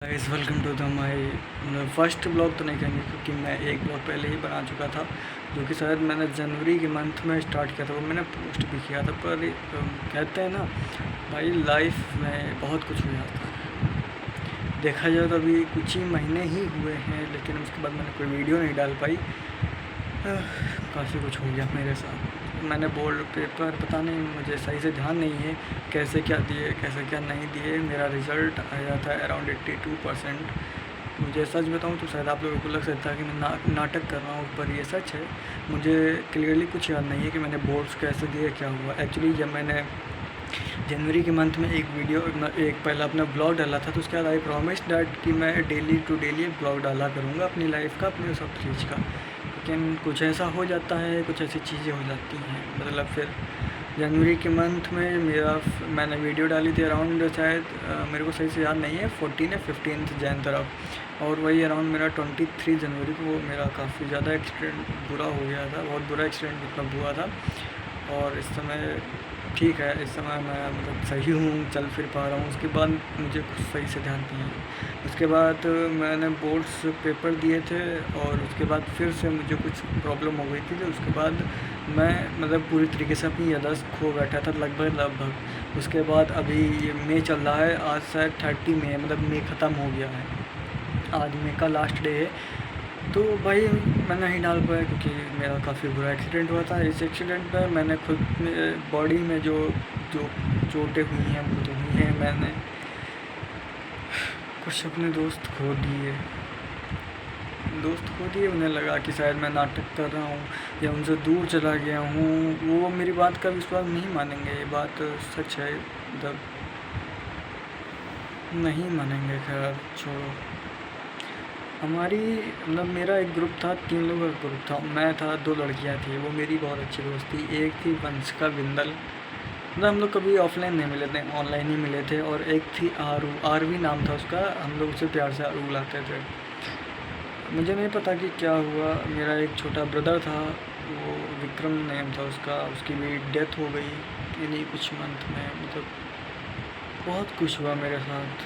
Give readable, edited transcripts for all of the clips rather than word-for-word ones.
Guys welcome to the my first blog तो नहीं कहेंगे क्योंकि मैं एक ब्लॉग पहले ही बना चुका था जो कि शायद मैंने जनवरी के मंथ में स्टार्ट किया था। वो मैंने पोस्ट भी किया था पर कहते हैं ना भाई लाइफ में बहुत कुछ हो जाता है। देखा जाए तो अभी कुछ ही महीने ही हुए हैं लेकिन उसके बाद मैंने कोई वीडियो नहीं डाल पाई। काफ़ी कुछ हो गया मेरे साथ। मैंने बोर्ड पेपर पता नहीं मुझे सही से ध्यान नहीं है कैसे क्या दिए कैसे क्या नहीं दिए। मेरा रिज़ल्ट आया था अराउंड 82%। मुझे सच बताऊं तो शायद आप लोगों को लग सकता है कि मैं नाटक कर रहा हूं पर ये सच है। मुझे क्लियरली कुछ याद नहीं है कि मैंने बोर्ड्स कैसे दिए क्या हुआ। एक्चुअली जब मैंने जनवरी के मंथ में एक पहला अपना ब्लॉग डाला था तो उसके बाद आई प्रॉमिस डैट कि मैं डेली टू डेली ब्लॉग डाला करूँगा अपनी लाइफ का अपने सब चीज़ का। लेकिन कुछ ऐसा हो जाता है, कुछ ऐसी चीज़ें हो जाती हैं। मतलब फिर जनवरी के मंथ में मैंने वीडियो डाली थी अराउंड शायद मेरे को सही से याद नहीं है 14 या 15 जैन तरफ। और वही अराउंड मेरा 23 जनवरी को मेरा काफ़ी ज़्यादा एक्सीडेंट बुरा हो गया था। बहुत बुरा एक्सीडेंट मतलब हुआ था और इस समय ठीक है। इस समय मैं मतलब सही हूँ, चल फिर पा रहा हूँ। उसके बाद मुझे कुछ सही से ध्यान नहीं है। उसके बाद मैंने बोर्ड्स पेपर दिए थे और उसके बाद फिर से मुझे कुछ प्रॉब्लम हो गई थी। तो उसके बाद मैं मतलब पूरी तरीके से अपनी याददाश्त खो बैठा था लगभग। उसके बाद अभी ये मई चल रहा है, आज शायद 30 मई मतलब मई ख़त्म हो गया है। आज मई का लास्ट डे है। तो भाई मैं नहीं डाल पाया क्योंकि मेरा काफ़ी बुरा एक्सीडेंट हुआ था। इस एक्सीडेंट में मैंने खुद में बॉडी में जो जो चोटें हुई हैं वो तो हुई हैं। मैंने कुछ अपने दोस्त खो दिए। उन्हें लगा कि शायद मैं नाटक कर रहा हूँ या उनसे दूर चला गया हूँ। वो मेरी बात का विश्वास नहीं मानेंगे, ये बात सच है। मतलब नहीं मानेंगे, खैर छोड़ो। हमारी मतलब मेरा एक ग्रुप था, 3 लोगों का ग्रुप था। मैं था, 2 लड़कियां थी, वो मेरी बहुत अच्छी दोस्त थी। एक थी वंशिका बिंदल, मतलब हम लोग कभी ऑफलाइन नहीं मिले थे, ऑनलाइन ही मिले थे। और एक थी आरू, आरवी नाम था उसका, हम लोग उसे प्यार से आरू बुलाते थे। मुझे नहीं पता कि क्या हुआ। मेरा एक छोटा ब्रदर था, वो विक्रम नेम था उसका, उसकी भी डेथ हो गई इन्हीं कुछ मंथ में। मतलब बहुत कुछ हुआ मेरे साथ।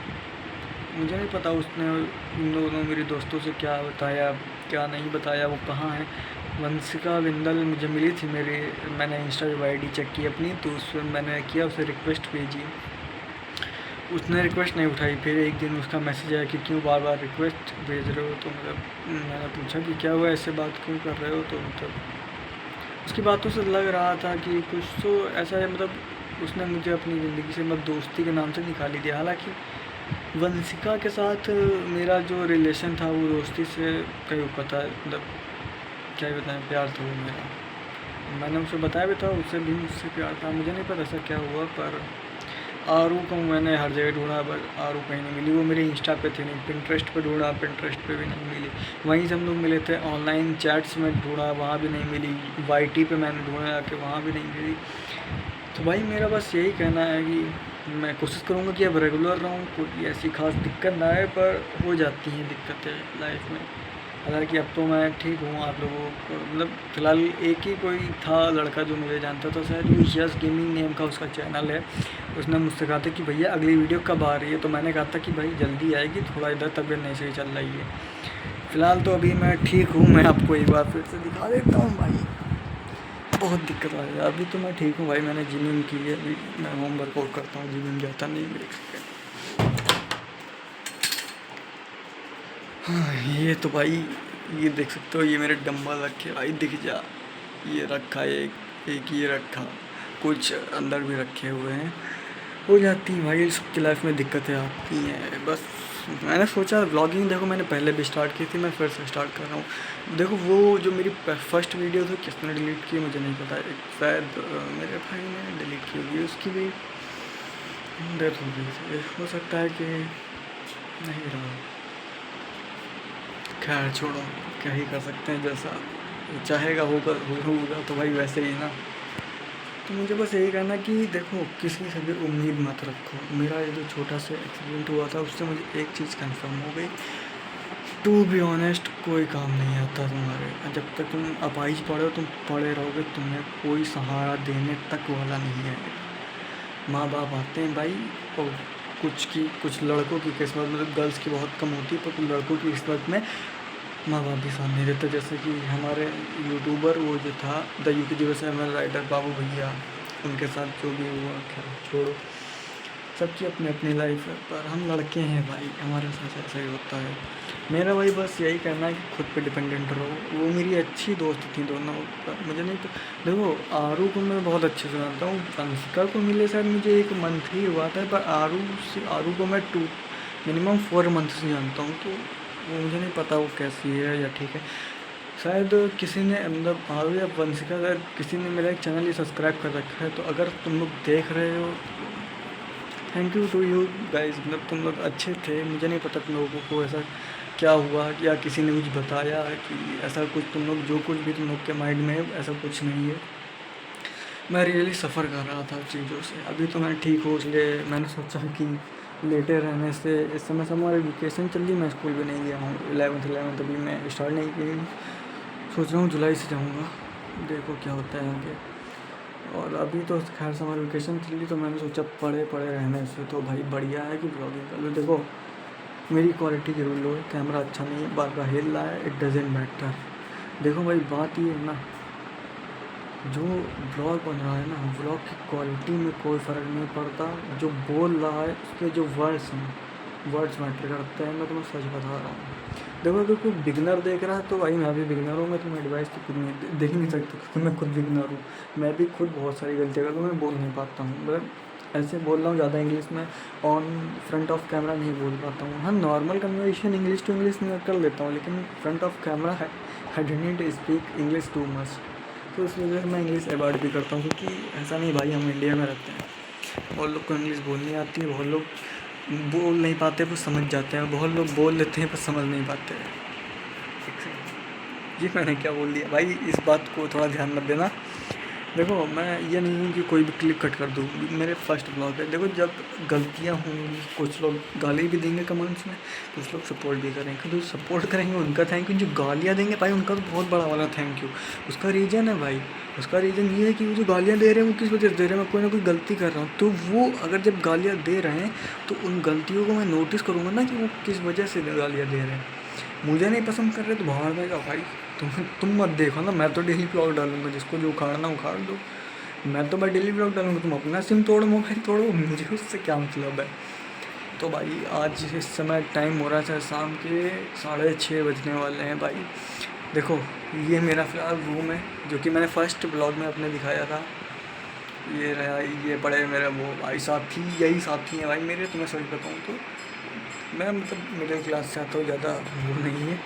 मुझे नहीं पता उसने उन दोनों मेरे दोस्तों से क्या बताया क्या नहीं बताया, वो कहाँ है। वंशिका बिंदल मुझे मिली थी मेरी, मैंने इंस्टा आईडी चेक की अपनी, तो उसमें मैंने किया, उसे रिक्वेस्ट भेजी, उसने रिक्वेस्ट नहीं उठाई। फिर एक दिन उसका मैसेज आया कि क्यों बार बार रिक्वेस्ट भेज रहे हो। तो मतलब मैंने पूछा कि क्या हुआ, ऐसे बात क्यों कर रहे हो। तो मतलब उसकी बातों से लग रहा था कि कुछ तो ऐसा है। मतलब उसने मुझे अपनी ज़िंदगी से मतलब दोस्ती के नाम से निकाल ही दिया। हालांकि वंशिका के साथ मेरा जो रिलेशन था वो दोस्ती से कहीं ऊपर था। मतलब क्या ही बताएं, प्यार था वो मेरा। मैंने उसे बताया भी था, उससे भी मुझसे प्यार था। मुझे नहीं पता ऐसा क्या हुआ। पर आरू को मैंने हर जगह ढूंढा पर आरू कहीं नहीं मिली। वो मेरे इंस्टा पे थी नहीं, पिंटरेस्ट पे ढूंढा, पिंटरेस्ट पे भी नहीं मिली। वहीं से हम लोग मिले थे, ऑनलाइन चैट्स में ढूंढा, वहाँ भी नहीं मिली। वाईटी पे मैंने ढूंढा कि वहाँ भी नहीं मिली। तो भाई मेरा बस यही कहना है कि मैं कोशिश करूँगा कि अब रेगुलर रहूँ, कोई ऐसी खास दिक्कत ना आए। पर हो जाती हैं दिक्कतें लाइफ में। हालांकि अब तो मैं ठीक हूँ। आप लोगों को मतलब फ़िलहाल एक ही कोई था लड़का जो मुझे जानता था, शायद वो यस गेमिंग नेम का उसका चैनल है। उसने मुझसे कहा था कि भैया अगली वीडियो कब आ रही है। तो मैंने कहा था कि भाई जल्दी आएगी, थोड़ा इधर तबीयत नहीं सही चल रही है। फ़िलहाल तो अभी मैं ठीक हूँ। मैं आपको एक बार फिर से दिखा देता हूँ भाई, बहुत दिक्कत आ रही है। अभी तो मैं ठीक हूँ भाई, मैंने जिमिंग की है, अभी मैं होम वर्कआउट करता हूँ, जिमिंग जाता नहीं है। एक सेकेंड। हाँ ये तो भाई, ये देख सकते हो, ये मेरे डंबल रखे भाई, दिख जा। ये रखा एक ये रखा, कुछ अंदर भी रखे हुए हैं। हो जाती है भाई, सबकी लाइफ में दिक्कतें आती हैं। बस मैंने सोचा ब्लॉगिंग देखो मैंने पहले भी स्टार्ट की थी, मैं फिर से स्टार्ट कर रहा हूँ। देखो वो जो मेरी फर्स्ट वीडियो थी किसने डिलीट की मुझे नहीं पता। शायद मेरे भाई ने डिलीट की होगी, उसकी भी डेथ हो गई थी। हो सकता है कि नहीं रहा। खैर छोड़ो, क्या ही कर सकते हैं, जैसा चाहेगा होगा तो भाई वैसे ही ना। तो मुझे बस यही कहना कि देखो किसी से भी उम्मीद मत रखो। मेरा ये जो छोटा सा एक्सीडेंट हुआ था उससे मुझे एक चीज़ कंफर्म हो गई, टू बी ऑनेस्ट कोई काम नहीं आता तुम्हारे। जब तक तुम अपाहिज पड़े हो तुम पड़े रहोगे, तुम्हें कोई सहारा देने तक वाला नहीं है। माँ बाप आते हैं भाई और कुछ लड़कों की किस्मत, मतलब गर्ल्स की बहुत कम होती है, पर कुछ लड़कों की किस्मत में माँ बाप भी साथ नहीं देते। जैसे कि हमारे यूट्यूबर वो जो था द UP07 राइडर बाबू भैया, उनके साथ जो भी हुआ, खैर छोड़ो, सबकी अपनी अपनी लाइफ है, पर हम लड़के हैं भाई, हमारे साथ ऐसा ही होता है। मेरा भाई बस यही कहना है कि खुद पे डिपेंडेंट रहो। वो मेरी अच्छी दोस्त थी दोनों, पर मुझे नहीं देखो, आरू को मैं बहुत अच्छे से जानता हूँ, वंशिका को मिले शायद मुझे 1 मंथ ही हुआ था, पर आरू को मैं मिनिमम 4 मंथ से जानता हूँ। तो वो मुझे नहीं पता वो कैसी है या ठीक है। शायद किसी ने, मतलब आरू या वंशिका, शायद किसी ने मेरा एक चैनल ही सब्सक्राइब कर रखा है, तो अगर तुम लोग देख रहे हो, thank you to you guys. मतलब तुम लोग अच्छे थे, मुझे नहीं पता तुम लोगों को ऐसा क्या हुआ, या किसी ने कुछ बताया कि ऐसा कुछ, तुम लोग जो कुछ भी तुम लोग के माइंड में है ऐसा कुछ नहीं है। मैं रियली सफ़र कर रहा था चीज़ों से। अभी तो मैं ठीक हूँ, इसलिए मैंने सोचा कि लेटे रहने से, इस समय से हमारी वेकेशन चल रही, मैं स्कूल भी नहीं गया हूँ। 11th अभी मैं स्टार्ट नहीं की, सोच रहा हूँ जुलाई से जाऊँगा, देखो क्या होता है आगे। और अभी तो खैर समर वेकेशन चल रही, तो मैंने सोचा पड़े रहने से तो भाई बढ़िया है कि ब्लॉगिंग कर लो। देखो मेरी क्वालिटी जरूर लो, कैमरा अच्छा नहीं है, बार बार हिल रहा है, इट डजेंट मैटर। देखो भाई बात ये है ना, जो ब्लॉग बन रहा है ना, ब्लॉग की क्वालिटी में कोई फ़र्क नहीं पड़ता, जो बोल रहा है उसके जो वर्ड्स हैं, वर्ड्स मैटर करते हैं। मैं तुम्हें सच बता रहा हूँ। देखो अगर कोई बिगनर देख रहा है तो भाई मैं भी बिगनर हूँ, मैं तुम्हें एडवाइस तो खुद नहीं दे ही नहीं सकता, क्योंकि मैं खुद बिगनर हूँ। मैं भी खुद बहुत सारी गलतियाँ करता हूँ, मैं बोल नहीं पाता हूँ, मतलब ऐसे बोल रहा हूँ ज़्यादा इंग्लिश में, ऑन फ्रंट ऑफ कैमरा नहीं बोल पाता हूँ। हाँ normal conversation English to English में कर लेता हूँ, लेकिन फ्रंट ऑफ कैमरा है I don't need to speak English too much. तो इस वजह से मैं इंग्लिश अवॉइड भी करता हूँ, क्योंकि ऐसा नहीं भाई, हम इंडिया में रहते हैं, बहुत लोग को इंग्लिश बोलनी आती है, बहुत लोग बोल नहीं पाते पर समझ जाते हैं, बहुत लोग बोल लेते हैं पर समझ नहीं पाते हैं। ये मैंने क्या बोल दिया भाई, इस बात को थोड़ा ध्यान रख देना। देखो मैं ये नहीं हूँ कि कोई भी क्लिप कट कर दूँ, मेरे फर्स्ट ब्लॉग है। देखो जब गलतियाँ होंगी, कुछ लोग गाली भी देंगे कमेंट्स में, कुछ लोग सपोर्ट भी करेंगे। जो सपोर्ट करेंगे उनका थैंक यू, जो गालियाँ देंगे भाई उनका तो बहुत बड़ा वाला थैंक यू। उसका रीज़न है भाई, उसका रीज़न ये है कि वो जो गालियाँ दे रहे हैं वो किस वजह से दे रहे हैं, मैं कोई ना कोई गलती कर रहा हूँ, तो वो अगर जब गालियाँ दे रहे हैं तो उन गलतियों को मैं नोटिस करूँगा ना, कि वो किस वजह से गालियाँ दे रहे हैं। मुझे नहीं पसंद कर रहे तो बाहर में जाओ भाई, तुम मत देखो ना, मैं तो डेली ब्लॉग डालूंगा, जिसको जो उखाड़ना उखाड़ दो। मैं तो भाई डेली ब्लॉग डालूंगा, तुम अपना सिम तोड़ो, मोबाइल तोड़ो, मुझे उससे क्या मतलब है। तो भाई आज इस समय टाइम हो रहा है शाम के 6:30 बजने वाले हैं भाई। देखो ये मेरा फ़िलहाल रूम है, जो कि मैंने फर्स्ट ब्लॉग में अपने दिखाया था। ये रहा, ये बड़े मेरा वो भाई साथी, यही साथी हैं भाई मेरे। तो मैं सच बताऊँ तो मैं मतलब मिडिल क्लास से आता हूँ, ज़्यादा वो नहीं है।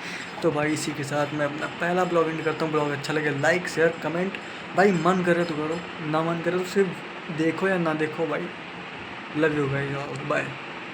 तो भाई इसी के साथ मैं अपना पहला ब्लॉग एंड करता हूँ। ब्लॉग अच्छा लगे लाइक शेयर कमेंट, भाई मन करे तो करो, ना मन करे तो सिर्फ देखो या ना देखो भाई। Love you guys, bye.